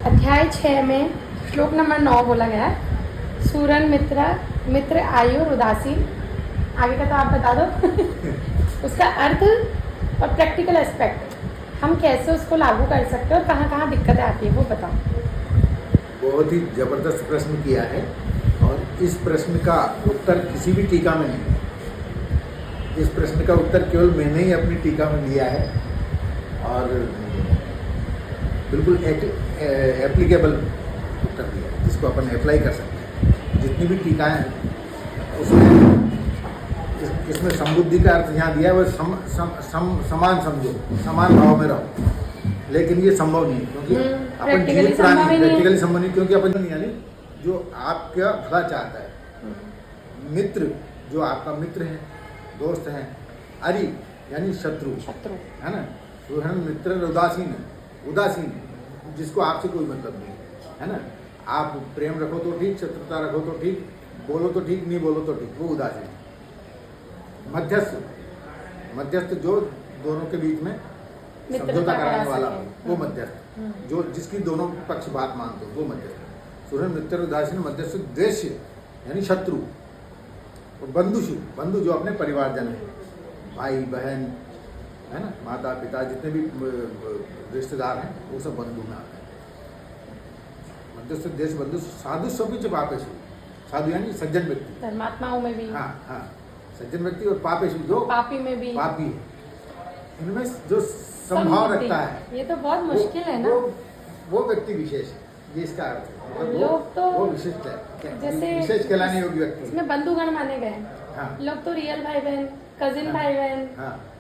अध्याय 6 में श्लोक नंबर 9 बोला गया है, सूरन मित्र आयु उदासीन। आगे का तो आप बता दो। उसका अर्थ और प्रैक्टिकल एस्पेक्ट हम कैसे उसको लागू कर सकते हैं और कहाँ कहाँ दिक्कतें आती है वो बताओ। बहुत ही जबरदस्त प्रश्न किया है और इस प्रश्न का उत्तर किसी भी टीका में नहीं। इस प्रश्न का उत्तर केवल मैंने ही अपनी टीका में लिया है और बिल्कुल एप्लीकेबल उत्तर दिया है जिसको अपन अप्लाई कर सकते हैं। जितनी भी टीकाएं हैं उसमें इसमें समबुद्धि का अर्थ यहाँ दिया है वो समान समझो, समान भाव में रहो। लेकिन ये संभव नहीं है क्योंकि अपन जीवित प्राणी प्रैक्टिकली संभव नहीं, क्योंकि अपन नहीं यानी जो आपका भला चाहता है। मित्र जो आपका मित्र है, दोस्त है। अरि यानी शत्रु है ना। सुहृद मित्र उदासीन जिसको आपसे कोई मतलब नहीं है ना। आप प्रेम रखो तो ठीक, शत्रुता रखो तो ठीक, बोलो तो ठीक, नहीं बोलो तो ठीक, वो उदासीन। मध्यस्थ जो दोनों के बीच में समझौता कराने वाला हो वो मध्यस्थ, जो जिसकी दोनों पक्ष बात मानते हो वो मध्यस्थ। सुहृद मित्र उदासीन मध्यस्थ। द्वेष्य यानी शत्रु। और बंधु जो अपने परिवारजन है, भाई बहन है ना, माता पिता जितने भी रिश्तेदार हैं वो सब बंधु में आते हैं। मध्यस्थ देश बंधु। साधु सभी पापेशु। साधु यानी सज्जन व्यक्ति, धर्मात्माओं में भी। हाँ हाँ, सज्जन व्यक्ति। और पापेशु जो पापी में भी पापी है। इनमें जो संभाव रखता है ये तो बहुत मुश्किल है ना। वो व्यक्ति विशेष है, ये इसका अर्थ है। लोग तो वो विशिष्ट है, जैसे विशेष कहलाने योग्य व्यक्ति। इसमें बंधुगण माने गए। हाँ। लोग तो रियल भाई बहन, कजिन भाई बहन,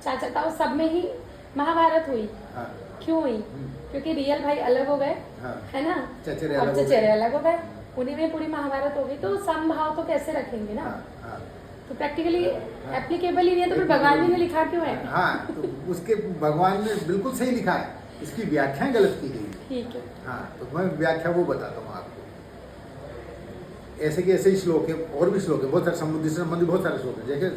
चाचा ताऊ सब में ही महाभारत हुई। क्यों हुई? क्योंकि रियल भाई अलग हो गए है ना, चचेरे अलग हो गए, उन्हीं में पूरी महाभारत हो गई। तो समभाव तो कैसे रखेंगे ना। तो प्रैक्टिकली एप्लीकेबल ही नहीं है तो फिर भगवान जी ने लिखा क्यों है? हाँ, तो उसके भगवान ने बिल्कुल सही लिखा है, इसकी व्याख्या गलत की गई। ठीक है। हाँ, तो मैं व्याख्या वो बताता हूँ आपको। ऐसे के ऐसे ही श्लोक है, और भी श्लोक है बहुत सारे, समुद्र से संबंधित बहुत सारे श्लोक है। जैसे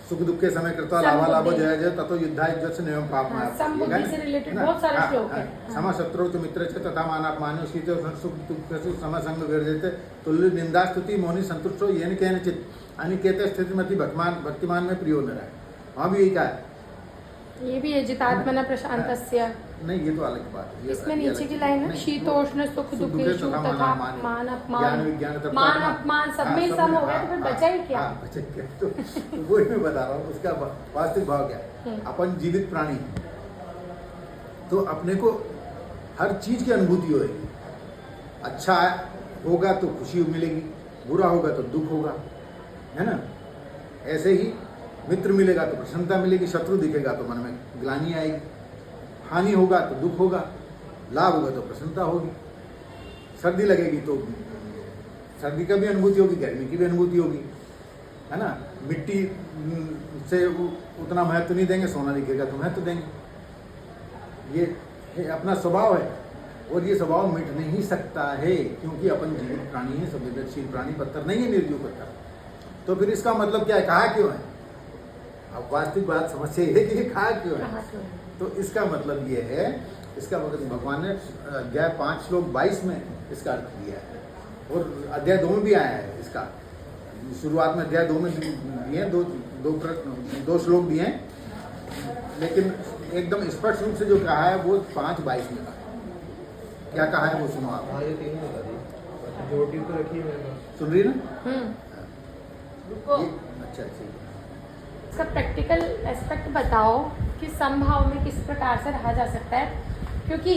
सुख दुख के समय करता लाभ जय जय ततो युद्धाय जस नियम पाप में से रिलेटेड बहुत सारे श्लोक हैं। सम शत्रु च मित्र च तथा मानापमान शीत सुख दुख सम संग विरजते तुल्य निंदा स्तुति मौनी संतुष्टो येन केनचित् अनिकेत स्थितिमति भक्तिमान में प्रियो न रहे। वहाँ भी यही कहा है। ये भी है जितात्मना प्रशांतस्य। नहीं, ये तो अलग बात है। इसमें नीचे की लाइन है, शीतोष्ण सुख दुखेषु तथा मान अपमान सब में सम हो गया तो फिर बचा ही क्या? बचा क्या? तो वही मैं बता रहा हूँ, उसका वास्तविक भाव क्या है। अपन जीवित प्राणी तो अपने को हर चीज की अनुभूति होगी। अच्छा होगा तो खुशी मिलेगी, बुरा होगा तो दुख होगा, है ना। ऐसे ही मित्र मिलेगा तो प्रसन्नता मिलेगी, शत्रु दिखेगा तो मन में ग्लानि आएगी, हानि होगा तो दुख होगा, लाभ होगा तो प्रसन्नता होगी। सर्दी लगेगी तो सर्दी का भी अनुभूति होगी, गर्मी की भी अनुभूति होगी, है ना। मिट्टी से उतना महत्व नहीं देंगे, सोना दिखेगा तो महत्व देंगे। ये अपना स्वभाव है और ये स्वभाव मिट नहीं सकता है क्योंकि अपन जीवित प्राणी है, संवेदनशील प्राणी, पत्थर नहीं है, निर्जीव पत्थर। तो फिर इसका मतलब क्या है, कहा क्यों है? अब वास्तविक बात समस्या ये है कि कहा क्यों है। तो इसका मतलब ये है, इसका मतलब भगवान ने अध्याय 5 श्लोक 22 में इसका अर्थ दिया है और अध्याय 2 में भी आया है। इसका शुरुआत में अध्याय 2 में दिए दो श्लोक दिए हैं, लेकिन एकदम स्पष्ट रूप से जो कहा है वो 5:22 में कहा है। क्या कहा है वो सुनो आप। सुन रही ना? अच्छा ठीक है। इसका प्रैक्टिकल एस्पेक्ट बताओ कि समभाव में किस प्रकार से रहा जा सकता है। क्योंकि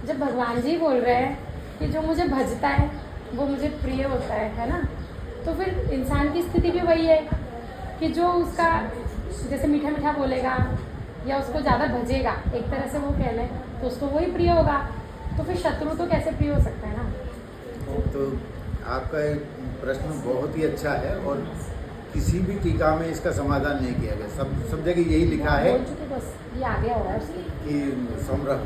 जब भगवान जी बोल रहे हैं कि जो मुझे भजता है वो मुझे प्रिय होता है ना, तो फिर इंसान की स्थिति भी वही है कि जो उसका जैसे मीठा मीठा बोलेगा या उसको ज़्यादा भजेगा, एक तरह से वो कह लें, तो उसको वही प्रिय होगा। तो फिर शत्रु तो कैसे प्रिय हो सकता है ना। तो आपका एक प्रश्न बहुत ही अच्छा है और किसी भी टीका में इसका समाधान नहीं किया गया। सब जगह यही लिखा है बस ये आ गया होगा कि समरह।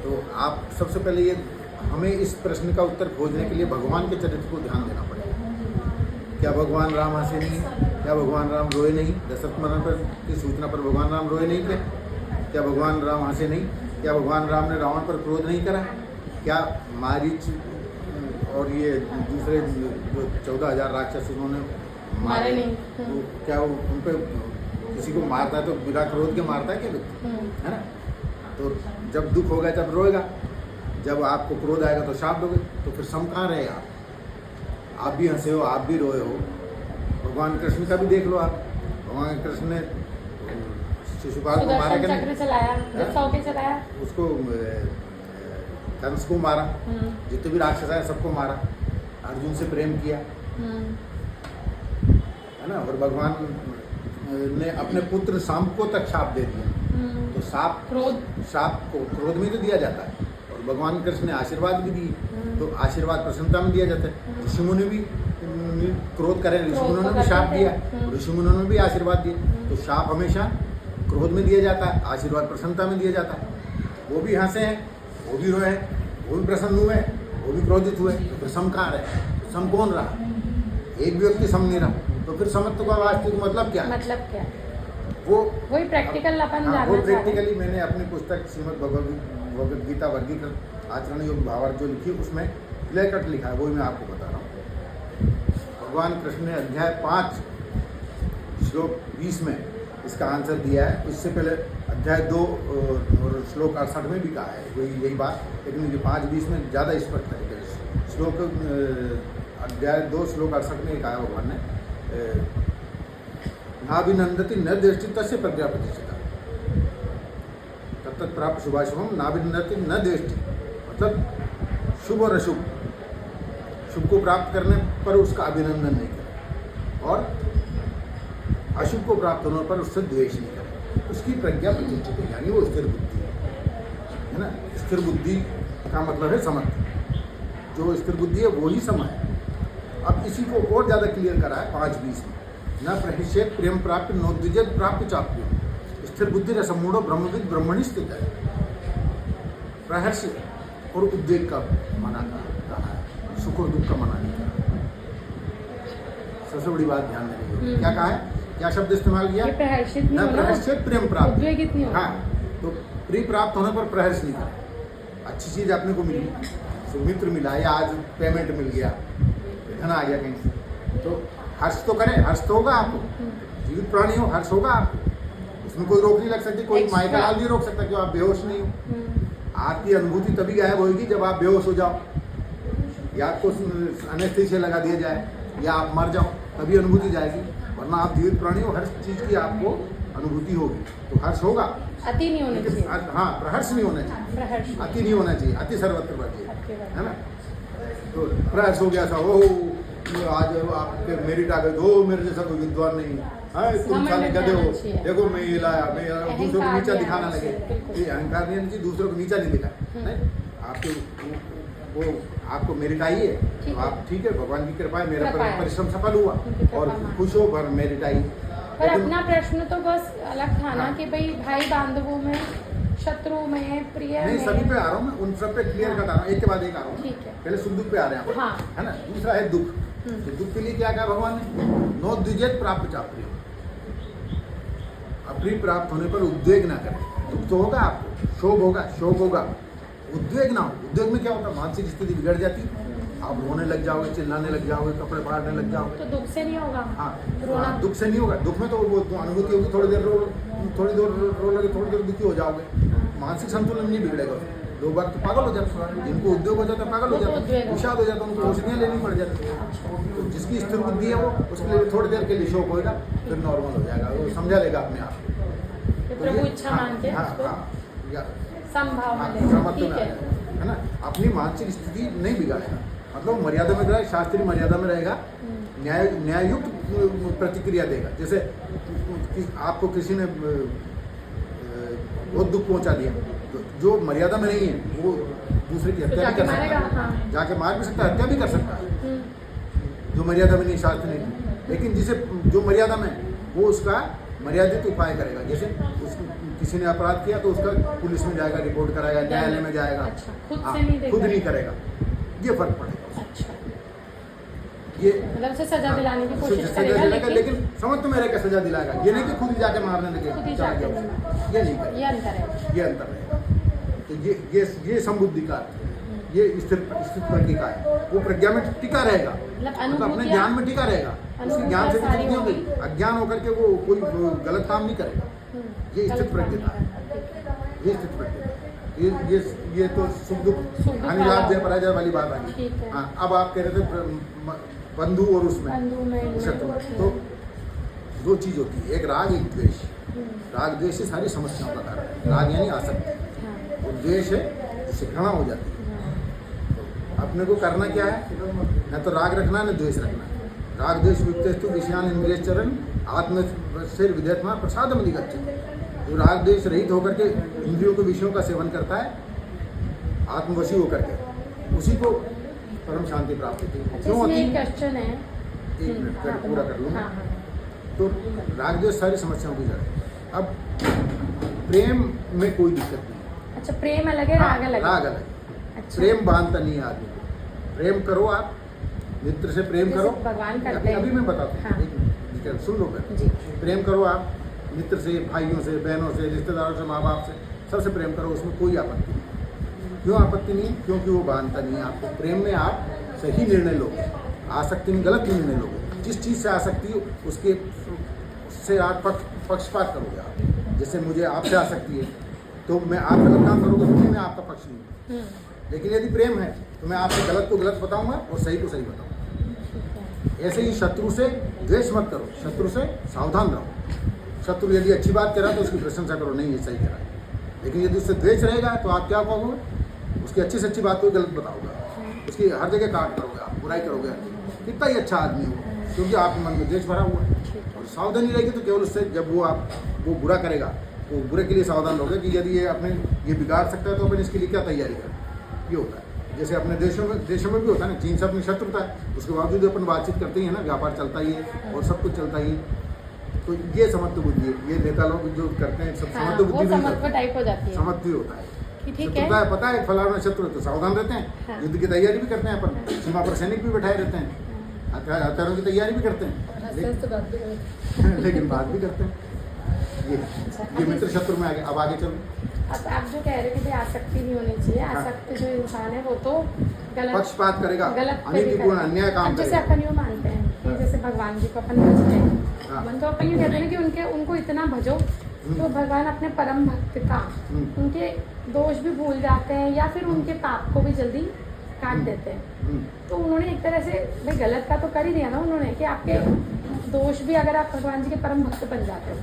तो आप सबसे पहले ये हमें इस प्रश्न का उत्तर खोजने के लिए भगवान के चरित्र को ध्यान देना पड़ेगा। क्या भगवान राम हंसे नहीं? क्या भगवान राम रोए नहीं? दशरथ मरण पर की सूचना पर भगवान राम रोए नहीं थे? क्या भगवान राम हंसे नहीं? क्या भगवान राम ने रावण पर क्रोध नहीं करा? क्या मारीच और ये दूसरे जो 14,000 राक्षस उन्होंने मारे नहीं। तो क्या वो उन पे किसी को मारता है तो बिना क्रोध के मारता है क्या दुख, है ना? तो जब दुख होगा तब रोएगा, जब आपको क्रोध आएगा तो शाप दोगे, तो फिर सम कहाँ रहे आप भी हंसे हो, आप भी रोए हो। भगवान कृष्ण का भी देख लो आप, भगवान कृष्ण ने शिशुपाल को मारा कि सुदर्शन चक्र नहीं? चलाया, हाँ? सौ के चलाया। उसको कंस को मारा, जितने भी राक्षस आए सबको मारा, अर्जुन से प्रेम किया, है ना? और भगवान ने अपने पुत्र शाम को तक शाप दे दिया। तो शाप को क्रोध में तो दिया जाता है, और भगवान कृष्ण ने आशीर्वाद भी दिए, तो आशीर्वाद प्रसन्नता में दिया जाता है। ऋषि मुनि भी क्रोध करें, ऋषि मुनियों ने भी शाप दिया, ऋषि मुनियों ने भी आशीर्वाद दिए। तो शाप हमेशा क्रोध में दिया जाता है, आशीर्वाद प्रसन्नता में दिया जाता है। वो भी हंसे हैं, वो भी रोए हैं, वो भी प्रसन्न हुए, वो भी क्रोधित हुए, तो फिर सम कहाँ रहे? सम कौन रहा? एक भी व्यक्ति सम नहीं रहा, तो फिर समत्व का वास्तविक मतलब क्या है? मतलब क्या? वो वही प्रैक्टिकल अपन हाँ, जानना वो चाह रहे हैं। प्रैक्टिकली मैंने अपनी पुस्तक श्रीमद् भगवद गीता वर्गीकृत आचरण योग भावार्थ जो लिखी उसमें क्लियर कट लिखा है, वही मैं आपको बता रहा हूँ। भगवान कृष्ण ने अध्याय 5 श्लोक 20 में इसका आंसर दिया है। इससे पहले अध्याय 2 और श्लोक 68 में भी कहा है वही यही बात, लेकिन ये 5:20 में ज़्यादा स्पष्ट है। श्लोक अध्याय 2 श्लोक 68 में कहा है भगवान ने, नाभिनंदति न दृष्टि तस्य प्रज्ञा प्रतिष्ठिता, तब तक प्राप्त शुभाशुभम नाभिनंदति न दृष्टि, मतलब शुभ और अशुभ, शुभ को प्राप्त करने पर उसका अभिनंदन नहीं करें, और अशुभ को प्राप्त होने पर उससे द्वेष नहीं करें। उसकी प्रज्ञा प्रतिष्ठित है, यानी वो स्थिर बुद्धि है ना। स्थिर बुद्धि का मतलब है समर्थ, जो स्थिर बुद्धि है वो ही सम है। अब इसी को और ज़्यादा क्लियर करा है 5:20 में, न प्रहिष्येत प्रेम प्राप्त नोद्विजेत प्राप्त चाप्य, स्थिर बुद्धि रसमूढ़ो ब्रह्मविद ब्रह्मणि स्थित है। प्रहर्ष और उद्वेग का मना कहा है, सुख और दुख का मना नहीं कहा। सबसे बड़ी बात ध्यान देनी, क्या कहा है, क्या शब्द इस्तेमाल किया? ये प्रहर्षित नहीं न होना, प्रहर्षित प्रेम प्राप्त, उद्वेगित नहीं होना। हाँ, तो प्रिय प्राप्त होने पर प्रहर्ष नहीं करें। अच्छी चीज़ अपने को मिली, सुमित्र मिला, या आज पेमेंट मिल गया, धन आ गया कहीं से, तो हर्ष तो करें, हर्ष तो होगा आपको, जीवित प्राणी हो, हर्ष होगा आपको, उसमें कोई रोक नहीं लग सकती, कोई माइका लाल नहीं रोक सकता कि आप बेहोश नहीं हो। आपकी अनुभूति तभी गायब होगी जब आप बेहोश हो जाओ, या आपको एनेस्थीसिया लगा दिया जाए, या आप मर जाओ, तभी अनुभूति जाएगी, वरना आप जीवित प्राणी हो, हर चीज़ की आपको अनुभूति होगी, तो हर्ष होगा। अति नहीं होना चाहिए। हाँ, प्रहर्ष नहीं होना चाहिए, प्रहर्ष अति नहीं होना चाहिए, अति सर्वत्र बढ़िए, है ना। तो प्रहर्ष हो गया था, वो आज आपके मेरिट आ गए, दो मेरे जैसा कोई विद्वान नहीं है, तुम साले गधे हो, देखो मैं ये लाया, मैं ये लाया, दूसरों को नीचा दिखाना लगे। ये अहंकार नहीं चाहिए, दूसरों को नीचा नहीं दिखाए। आपके वो आपको मेरिट आई है, तो आप ठीक है, भगवान की कृपा है, मेरा परिश्रम सफल हुआ, और खुश हो, पर मेरिट आई। पर अपना प्रश्न तो बस अलग था ना, कि भाई बांधवों में, शत्रु में, प्रिय नहीं, में, सभी पे आ रहा हूँ मैं, उन सब पे क्लियर कर रहा हूँ, एक के बाद एक आ रहा हूँ। ठीक है। पहले सुख दुख पे आ रहे हैं, हाँ। है ना। दूसरा है दुख, तो दुख के लिए क्या कहा भगवान ने, नो द्विजेत प्राप्त चाप्रिय, अप्रिय प्राप्त होने पर उद्वेग ना करें। दुख तो होगा आपको, शोक होगा, शोक होगा, उद्वेग ना हो। उद्वेग में क्या होता है, मानसिक स्थिति बिगड़ जाती, आप रोने लग जाओगे, चिल्लाने लग जाओगे, कपड़े फाड़ने लग जाओगे। तो दुख से नहीं होगा। हाँ, रोना दुख से नहीं होगा। दुख में तो वो अनुभूति होगी, थोड़ी देर रो लगे, थोड़ी देर दुखी हो जाओगे, मानसिक संतुलन नहीं बिगड़ेगा। लोग वक्त पागल हो जाते हैं, जिनको उद्योग हो जाता है पागल हो जाता है, विषाद हो जाता है, उनको औषधियाँ लेनी पड़ जाती है। तो जिसकी स्थिर बुद्धि है वो, उसके लिए थोड़ी देर के लिए शोक होगा, फिर नॉर्मल हो जाएगा, वो समझा लेगा अपने आप को। प्रभु इच्छा मान के संभाव समत्व में है ना। अपनी मानसिक स्थिति नहीं बिगाड़ेगा, मतलब मर्यादा में रहेगा, शास्त्रीय मर्यादा में रहेगा, न्यायुक्त प्रतिक्रिया देगा। जैसे आपको किसी ने बहुत दुख पहुंचा दिया, तो जो मर्यादा में नहीं है वो दूसरे की हत्या भी कर सकता है, जाके मार भी सकता है, हत्या भी कर सकता है, जो मर्यादा में नहीं, शास्त्र नहीं। लेकिन जिसे जो मर्यादा में, वो उसका मर्यादित उपाय करेगा। जैसे किसी ने अपराध किया तो उसका पुलिस में जाएगा, रिपोर्ट कराएगा, न्यायालय में जाएगा। अच्छा, खुद नहीं करेगा, ये फर्क पड़ेगा। अच्छा, ये मतलब उसे सजा दिलाने की कोशिश सजा करेगा, दिलाएगा, लेकिन समझ तो मेरे का सजा दिलाएगा, ये नहीं कि खुद ही जाके मारने लगे, खुद ही जाके ये नहीं करेगा। ये अंतर है। ये अंतर है। तो ये संबुद्धि का अर्थ है। ये स्थिर स्थित प्रज्ञ का है, वो प्रज्ञा में टिका रहेगा, मतलब मतलब अपने अनुभूतियाँ ज्ञान में टिका रहेगा, उसके अनुभूतियाँ ज्ञान से सारी विचलित नहीं होगी। होगी, अज्ञान होकर के वो कोई गलत काम नहीं करेगा। ये स्थित गलत काम प्रज्ञता है, नहीं करना, ठीक है। ये स्थित प्रज्ञता, ये तो सुख दुख सुख दुख हानि वाला लाभ हो। पराजय वाली बात आ ठीक गई। है। हाँ, अब आप कह रहे थे बंधु और उसमें बंधु में शत्रु, तो दो चीज होती है, एक राग एक द्वेष। राग द्वेष से सारी समस्याओं का कारण है। राग यानी आसक्ति, हाँ, और द्वेष है जिससे घृणा हो जाती है। हाँ, अपने को करना क्या है, न तो राग रखना न द्वेष रखना। राग द्वेष युक्तेस्तु विषयान इंद्रियश्चरण आत्म से विधेयत्मा प्रसादम अधिगच्छति। जो राग द्वेष रहित होकर के इंद्रियों के विषयों का सेवन करता है, आत्मवशी होकर के, उसी को परम शांति प्राप्त होती है। अच्छा, क्यों इसमें होती एक है? क्वेश्चन है। एक मिनट कर पूरा कर लूँ। हाँ, हाँ, तो राग द्वेष सारी समस्याओं की जड़ है। अब प्रेम में कोई दिक्कत नहीं। अच्छा, प्रेम अलग है, राग अलग है। राग अलग है। अच्छा, प्रेम बांधता नहीं है आदमी को। प्रेम करो, आप मित्र से प्रेम जैसे करो। भगवान करते अभी हैं। अभी मैं बताता हूँ, हाँ। एक मिनट सुन लो पहले। जी। प्रेम करो आप मित्र से, भाइयों से, बहनों से, रिश्तेदारों से, माँ बाप से, सबसे प्रेम करो, उसमें कोई आपत्ति नहीं। क्यों आपत्ति नहीं? क्योंकि वो बांधता नहीं है आपको। प्रेम में आप सही निर्णय लोगे, आसक्ति में गलत निर्णय लोगे। जिस चीज़ से आसक्ति हो उससे आप पक्षपात करोगे आप। जैसे मुझे आपसे आसक्ति है तो मैं आप गलत काम करोगे तो मैं आपका पक्ष नहीं हूँ। लेकिन यदि प्रेम है तो मैं आपसे गलत को गलत बताऊंगा और सही को सही बताऊंगा। ऐसे ही शत्रु से द्वेष मत करो, शत्रु से सावधान रहो। शत्रु यदि अच्छी बात करा तो उसकी प्रशंसा करो, नहीं ये सही करा। लेकिन यदि उससे द्वेष रहेगा तो आप क्या कहोगे? उसकी अच्छी से अच्छी बात को गलत बताओगे, उसकी हर जगह काट करोगे, आप बुराई करोगे। कितना ही अच्छा आदमी हो, क्योंकि आपके मन में द्वेष भरा हुआ है। और सावधानी रहेगी तो केवल उससे जब वो बुरा करेगा तो बुरे के लिए सावधान रहोगे कि यदि ये बिगाड़ सकता है तो अपन इसके लिए क्या तैयारी करें। ये होता है। जैसे अपने देशों में भी होता है ना, चीन से अपनी शत्रुता है, उसके बावजूद अपन बातचीत करते ही है ना, व्यापार चलता ही है और सब कुछ चलता ही है। तो ये समत्व बुद्धि है। ये नेता लोग जो करते हैं सब समत्व बुद्धि नहीं समत्व करते, टाइप हो जाती है समत्व होता है। कि ठीक शत्रुता है। है, पता है फलाना शत्रु है तो सावधान रहते हैं। हाँ। युद्ध की तैयारी भी करते हैं अपन, सीमा पर सैनिक भी बैठाए रहते हैं, हथियारों की तैयारी भी करते हैं, लेकिन बात भी करते हैं। ये मित्र शत्रु में आगे। अब आगे चलो। अब आप जो कह रहे थे कि आसक्ति नहीं होनी चाहिए, हाँ। आसक्त जो इंसान है वो तो गलत पक्षपात करेगा, गलत अनीतिपूर्ण अन्याय काम अब जैसे करेगा। अपन यूँ मानते हैं कि हाँ। जैसे भगवान जी को अपन भजते हैं, हाँ। अपन तो अपन यूँ कहते हैं कि उनको इतना भजो तो भगवान अपने परम भक्त का उनके दोष भी भूल जाते हैं या फिर उनके पाप को भी जल्दी काट देते हैं। तो उन्होंने एक तरह से भाई गलत का तो कर ही दिया ना उन्होंने, कि आपके दोष भी अगर आप भगवान जी के परम भक्त बन जाते हो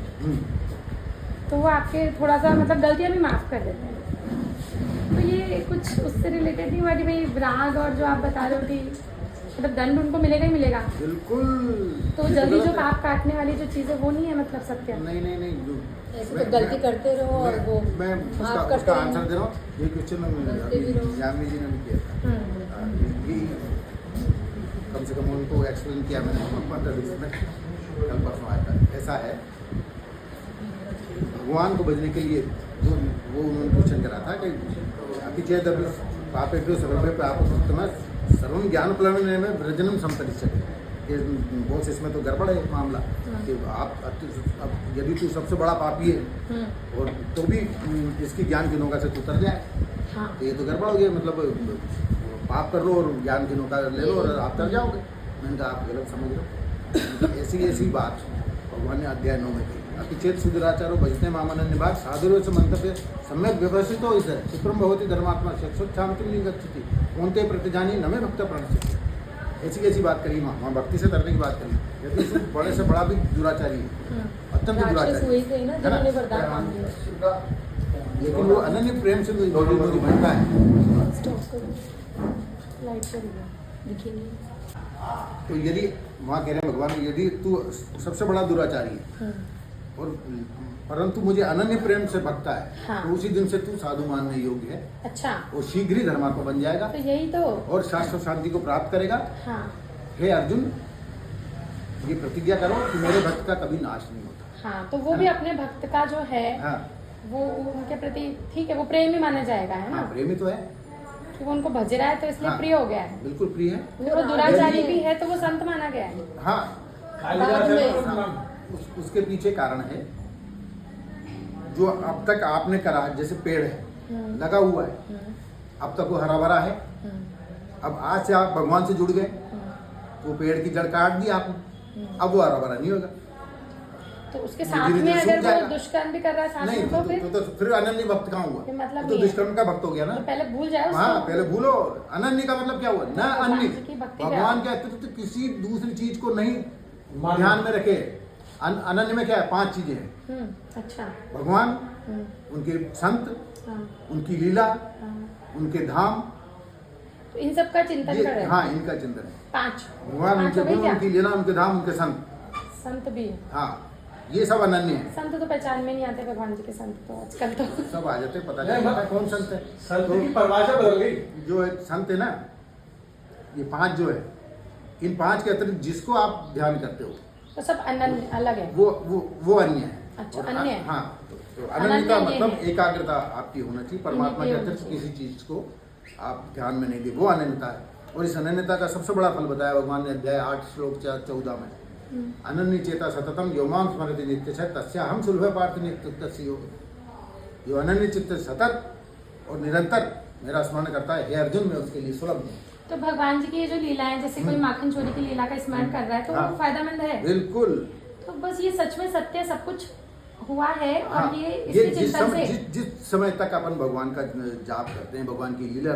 तो वो आपके थोड़ा सा मतलब गलतियाँ भी माफ़ कर देते हैं। तो ये कुछ उससे रिलेटेड नहीं हुआ कि भाई राग और जो आप बता रहे हो कि मतलब दंड उनको मिलेगा ही मिलेगा, बिल्कुल। तो ये जल्दी गलत जो है। पाप काटने वाली जो चीज़ है वो नहीं है मतलब सत्य। नहीं ऐसे तो गलती करते रहो और वो मैं माफ करते उसका रहो। आंसर दे रहा हूँ। ये क्वेश्चन गलती भी रहो। यामी जी ने भी किया था। ये कम से कम उनको एक्सप्लेन किया मैंने 15-20 मिनट, कल परसों आया था। ऐसा है, भगवान को बजने के लिए जो वो उन्होंने क्वेश्चन करा था कि अपिचेद अभी पापेभ्यो सर्वे पापकृतम सर्वं ज्ञान प्लवने में व्रजनम संतरिष्यते। ये बहुत इसमें तो गड़बड़ है मामला कि आप अब यदि तू सबसे बड़ा पापी है और तो भी इसकी ज्ञान की नौका से तू उतर जाए हाँ। तो ये तो गड़बड़ हो गया। मतलब पाप कर लो और ज्ञान की नौका ले लो और आप तर जाओगे। मैंने कहा आप गलत समझ रहे हो। ऐसी बात भगवान ने अध्याय 9 में की। अपिचेत सुदुराचारो भजते मामनन्य भाग साधुरो से मंतव्य सम्यक व्यवस्थित हो इसे चित्रम भवती धर्मात्मा शक्षोच्छामति नहीं गच्छति कौनते प्रतिजानी नमे भक्त प्रणश्यति। ऐसी बात करी माँ भक्ति से तरने की बात करी। यदि उसमें बड़े से बड़ा भी दुराचारी है, अत्यंत राक्षस दुराचारी हुई थे ना है ना? जिन्होंने वरदान मांग लिया। लेकिन वो अनन्य प्रेम से मोदी बनता है। स्टॉप करो, लाइट चली गई। दिखेंगे। तो यदि वहाँ कह रहे हैं भगवान, यदि तू सबसे बड़ा दुराचारी है और परंतु मुझे अनन्य प्रेम से भक्ता है हाँ। तो उसी दिन से तू साधु मानने योग्य है अच्छा, और शीघ्र ही धर्मात्मा बन जाएगा तो यही तो। और शाश्वत शांति को प्राप्त करेगा। हाँ हे अर्जुन, ये प्रतिज्ञा करो कि मेरे भक्त का कभी नाश नहीं होता। हाँ, तो वो भी अपने भक्त का जो है हाँ वो उनके प्रति ठीक है, वो प्रेम ही माना जाएगा, है ना, हाँ, प्रेमी तो है। कि वो उनको भज रहा है तो इसलिए हाँ। प्रिय हो गया है। बिल्कुल प्रिय है। वो दुराचारी भी है तो वो संत माना गया है। हाँ, बाद में हाँ, उसके पीछे कारण है जो अब तक आपने करा। जैसे पेड़ है लगा हुआ है, अब तक वो हरा भरा है। अब आज से आप भगवान से जुड़ गए, वो पेड़ की जड़ काट दी आपने, अब वो हरा भरा नहीं होगा। तो उसके धीरे साथ धीरे में सूख अगर वो जाएगा। दुष्कर्म भी कर रहा है साथ नहीं में तो फिर अनन्य भक्त कहाँ हुआ? फिर मतलब तो नहीं है। दुष्कर्म का भक्त हो गया ना। तो पहले भूल जाए उसको। हाँ पहले भूलो। अनन्य का मतलब क्या हुआ? न भगवान अन्य, जी की भक्ति भगवान के करो। अतिरिक्त किसी दूसरी चीज को नहीं ध्यान में रखे। अनन्य में क्या है? 5 चीजें हैं। अच्छा। भगवान, उनके संत, हाँ, उनकी लीला, हाँ। उनके धाम, तो इन सब का चिंतन कर रहे हैं। हाँ इनका चिंतन है। 5 भगवान, उनके गुण, उनकी लीला, उनके धाम, उनके संत, संत भी है। हाँ ये सब अनन्य है। संत तो पहचान में नहीं आते भगवान जी के संत तो आजकल तो। सब आ जाते, पता नहीं पता कौन संत है। संत की परिभाषा बदल गई। जो एक संत है ना, ये 5 जो है, इन 5 के अतिरिक्त जिसको आप ध्यान करते हो तो सब अनन्य अलग है। वो अन्य है। अच्छा, और अन्य है। हाँ तो अनन्य का अनन्य ये मतलब है। एकाग्रता आपकी होना चाहिए, परमात्मा के ये होना अतिरिक्त चाहिए। किसी चीज को आप ध्यान में नहीं दे, वो अनन्यता है। और इस अनन्यता का सबसे बड़ा फल बताया भगवान ने अध्याय 8 श्लोक 14 में। अनन्य चेता सततम यो मां स्मरति नित्यश तस्याहं सुलभ पार्थ नित्यस्य योग। जो अनन्य चित्त सतत और निरंतर मेरा स्मरण करता है, हे अर्जुन मैं उसके लिए सुलभ हूँ। तो भगवान जी की ये जो लीला है, जैसे कोई माखन चोरी की लीला का स्मरण कर रहा है तो हाँ। वो फायदेमंद है। बिल्कुल। तो बस ये सच में सत्य सब कुछ हुआ है और हाँ, ये ये इसके चिंतन से जिस समय तक अपन भगवान का जाप करते हैं, भगवान की लीला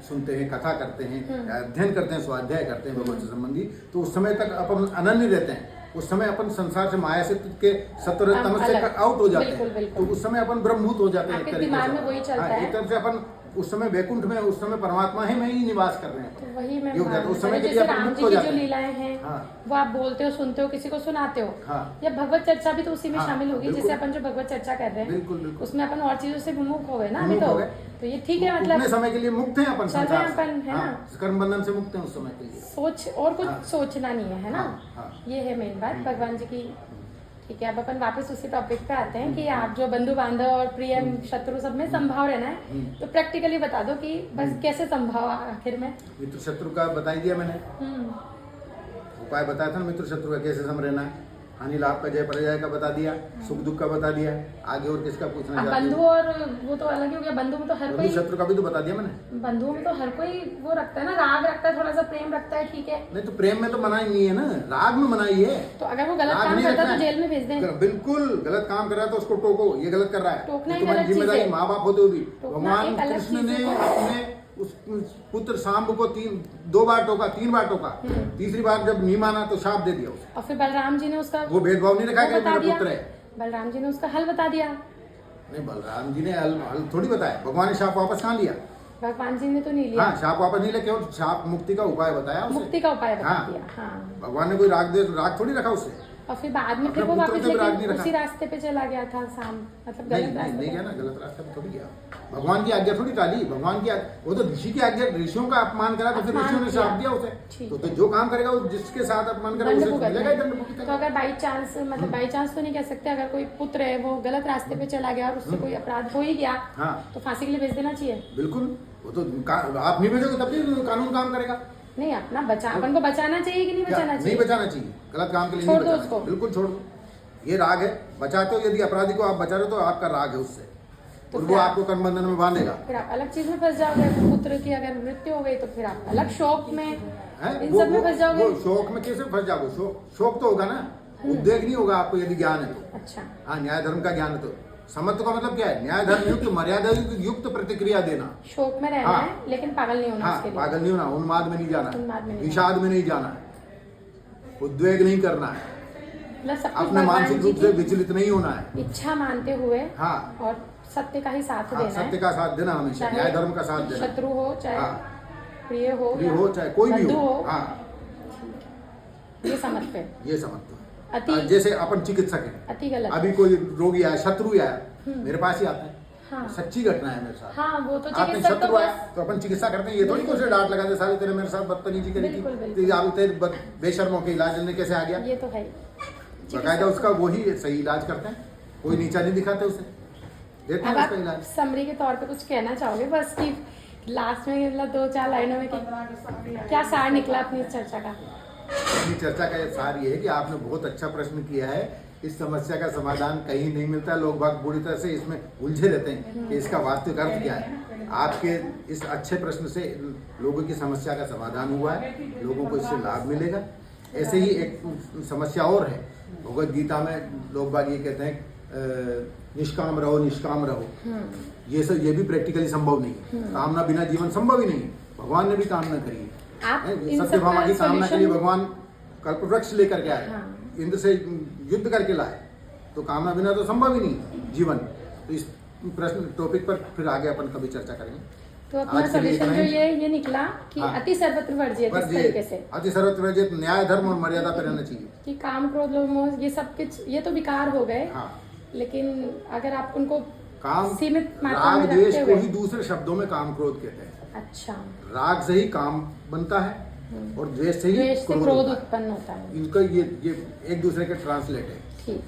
सुनते हैं, कथा करते हैं, अध्ययन करते हैं, स्वाध्याय करते हैं भगवान से संबंधी, तो उस समय तक अपन अनन्य रहते हैं। उस समय अपन संसार से माया से के सत्वर तमस से अलग। आउट हो जाते बिल्कुल, हैं। बिल्कुल। तो उस समय अपन ब्रह्मभूत हो जाते हैं। आपके एक तरीके दिमाग से। में वही चलता हाँ, है। एक तरफ से अपन उस समय वैकुंठ में, उस समय परमात्मा ही में ही निवास कर रहे हैं। तो वही मैं ये हो जाता है। उस समय के लिए जैसे अपन राम मुक्त जी हो की जो जाते हैं। लीलाएं हैं हाँ। वो आप बोलते हो, सुनते हो, किसी को सुनाते हो, हाँ। या भगवत चर्चा भी तो उसी में हाँ, शामिल होगी। बिल्कुल। जैसे अपन जो भगवत चर्चा कर रहे हैं बिल्कुल, बिल्कुल। उसमें अपन और चीजों से विमुख हो गए ना अभी विमुख तो। हो गए। तो ये ठीक है, उतने मतलब समय के लिए मुक्त हैं अपन चल रहे संसार हैं से। अपन, है ना? हाँ, कर्म बंधन से मुक्त हैं उस समय के लिए। सोच और कुछ हाँ। सोचना नहीं है ना। हाँ, हाँ। ये है मेन बात भगवान जी की। ठीक है, अब अपन वापस उसी टॉपिक पे आते हैं कि आप जो बंधु बांधव और प्रिय शत्रु सब में संभाव रहना है, तो प्रैक्टिकली बता दो कि बस कैसे संभाव आखिर में। मित्र शत्रु का बता ही दिया मैंने, हम्म, उपाय बताया था ना मित्र शत्रु का कैसे सम रहना है। हानि लाभ का, जय पराजय का बता दिया, सुख दुख का बता दिया। आगे और किसका पूछना अब चाहते बंधु हो? और वो तो अलग ही हो गया। बंधु में तो हर बंधु कोई, शत्रु का भी तो बता दिया मैंने। बंधुओं में तो हर कोई वो रखता है ना, राग रखता है, थोड़ा सा प्रेम रखता है, ठीक है। नहीं तो प्रेम में तो मना ही नहीं है ना, राग में मना ही है। तो अगर वो गलत राग काम नहीं करता रखना है तो है। जेल में भेज दें। बिल्कुल, गलत काम कर रहा है तो उसको टोको, ये गलत कर रहा है। टोकना ही तुम्हारी गलत चीज जिम्मेदारी है। माँ बाप होते हुए भी। टोकना भगवान एक अलग कृष्ण चीज ने है। अपने उस पुत्र सांब को 2 बार टोका, 3 बार टोका। तीसरी बार जब नहीं माना तो शाप दे दिया उसे। और फिर बलराम जी ने उसका वो भेदभाव नहीं रखा वो कि ये बता मेरा दिया। पुत्र है। बलराम जी ने उसका हल बता दिया। नहीं, बलराम जी ने हल थोड़ी बताया। भगवान ने शाप वापस कहाँ लिया? भगवान जी ने तो नहीं लिया। हाँ, शाप वापस नहीं लिया, केवल शाप मुक्ति का उपाय बताया उसे। मुक्ति का उपाय बता हाँ। दिया। हाँ। भगवान ने कोई राग थोड़ी रखा उससे। और फिर बाद में अपने फिर वो पुत्र वापस पे राग नहीं लेकिन रखा। उसी रास्ते पे चला गया था शाम, मतलब नहीं गलत नहीं रास्ते नहीं पे। गया ना, गलत रास्ते पे थोड़ी गया। भगवान की आज्ञा थोड़ी टाली। भगवान की वो तो ऋषि की आज्ञा, ऋषियों का अपमान करा तो फिर अपमान ऋषियों ने किया। शाप दिया उसे। ठीक तो जो काम करेगा वो जिसके साथ अपमान करेगा दंड उसे तो भुगतना मिलेगा ही है। दंड भुगतना। तो अगर बाई चांस, मतलब बाई चांस तो नहीं कह सकते, अगर कोई पुत्र है वो गलत रास्ते पे चला गया और उससे कोई अपराध हो ही गया, हाँ तो फांसी के लिए भेज देना चाहिए। बिल्कुल। वो तो आप नहीं भेजोगे तब भी कानून काम करेगा। नहीं, अपना बचा, अपन को बचाना चाहिए कि नहीं क्या? बचाना नहीं चाहिए? बचाना चाहिए, गलत काम के लिए छोड़ नहीं दो बचाना उसको। चाहिए। बिल्कुल छोड़ दो। ये राग है, बचाते हो। यदि अपराधी को आप बचा रहे हो तो आपका राग है उससे, तो और फिर वो आप- आपको कर्म बंधन में बांधेगा। फिर आप अलग चीज में फंस जाओगे। पुत्र की अगर मृत्यु हो गई तो फिर आप अलग शौक में, हैं? इन सब में फंस जाओगे। वो शौक में कैसे फंस जाओगे? शौक तो होगा ना, उद्वेग नहीं होगा आपको यदि ज्ञान है तो। अच्छा, हाँ, न्याय धर्म का ज्ञान है तो। समत्व का मतलब क्या है? न्याय धर्म युक्त, मर्यादा युक्त प्रतिक्रिया देना। शौक में रहना हाँ। है लेकिन पागल नहीं होना हाँ, उसके लिए। पागल नहीं होना, उन्माद में नहीं जाना उन्माद में है, नहीं विषाद में नहीं जाना है, उद्वेग नहीं करना है, मतलब सब कुछ अपने भगवान मानसिक जी रूप से की विचलित नहीं होना है। इच्छा मानते हुए हाँ, और सत्य का ही साथ हाँ, देना सत्य है। का साथ देना हमेशा, चाहे न्याय धर्म का साथ देना। शत्रु हो, चाहे हाँ, प्रिय हो, प्रिय या हो चाहे कोई भी बंधु हो। हाँ, ये समझते हैं। ये समझते अति- हैं। जैसे अपन चिकित्सक हैं, अति गलत। अभी कोई रोगी आया, शत्रु आया, मेरे पास ही आता है। हाँ। सच्ची घटना है मेरे साथ। हाँ, वो तो आपने चिकित्सक तो शत्रु आया बस तो अपन चिकित्सा करते हैं। ये थोड़ी कोई डांट लगा दे, साले तेरे मेरे साथ बदतमीजी करी थी, बिल्कुल, बिल्कुल। तो आप तेरे बेशर्मों के इलाज लेने कैसे आ गया? ये तो है ही। बकायदा उसका वही सही इलाज करते हैं, कोई नीचा नहीं दिखाते उसे, देते हैं अब आप उसका इलाज। समरी के तौर पे कुछ कहना चाहोगे बस कि लास्ट में, मतलब 2-4 लाइनों में कि क्या सार निकला अपनी इस चर्चा का? अपनी चर्चा का सार ये है कि आपने बहुत अच्छा प्रश्न किया है इस समस्या का समाधान कहीं नहीं मिलता। लोग बाग बुरी तरह से इसमें उलझे रहते हैं कि इसका वास्तविक अर्थ क्या है। आपके इस अच्छे प्रश्न से लोगों की समस्या का समाधान हुआ है, लोगों को इससे लाभ मिलेगा। ऐसे ही एक समस्या और है, भगवद गीता में लोग बाग ये कहते हैं निष्काम रहो, निष्काम रहो। ये भी प्रैक्टिकली संभव नहीं है। कामना बिना जीवन संभव ही नहीं है। भगवान ने भी कामना करी है। आप इन सत्य भामा की सबका कामना के लिए solution- भगवान कल्पवृक्ष लेकर के आए, हाँ। इंद्र से युद्ध करके लाए। तो कामना बिना तो संभव ही नहीं जीवन। तो इस प्रश्न टॉपिक पर फिर आगे अपन कभी चर्चा करेंगे। तो अपना आज के लिए सोल्यूशन जो इतना ही। ये निकला कि हाँ। अति सर्वत्र वर्जित इस तरीके से अति सर्वत्र वर्जित, न्याय धर्म और मर्यादा पर रहना चाहिए। कि काम क्रोध लोभ मोह ये सब कुछ ये तो विकार हो गए। हाँ। लेकिन अगर आप उनको काम सीमित मात्रा राग में द्वेष रखते को हुए ही दूसरे शब्दों में काम क्रोध कहते हैं। अच्छा राग से ही काम बनता है और द्वेष से ही द्वेष से क्रोध क्रोध होता है। उत्पन्न होता है। इनका ये एक दूसरे के ट्रांसलेट है। ठीक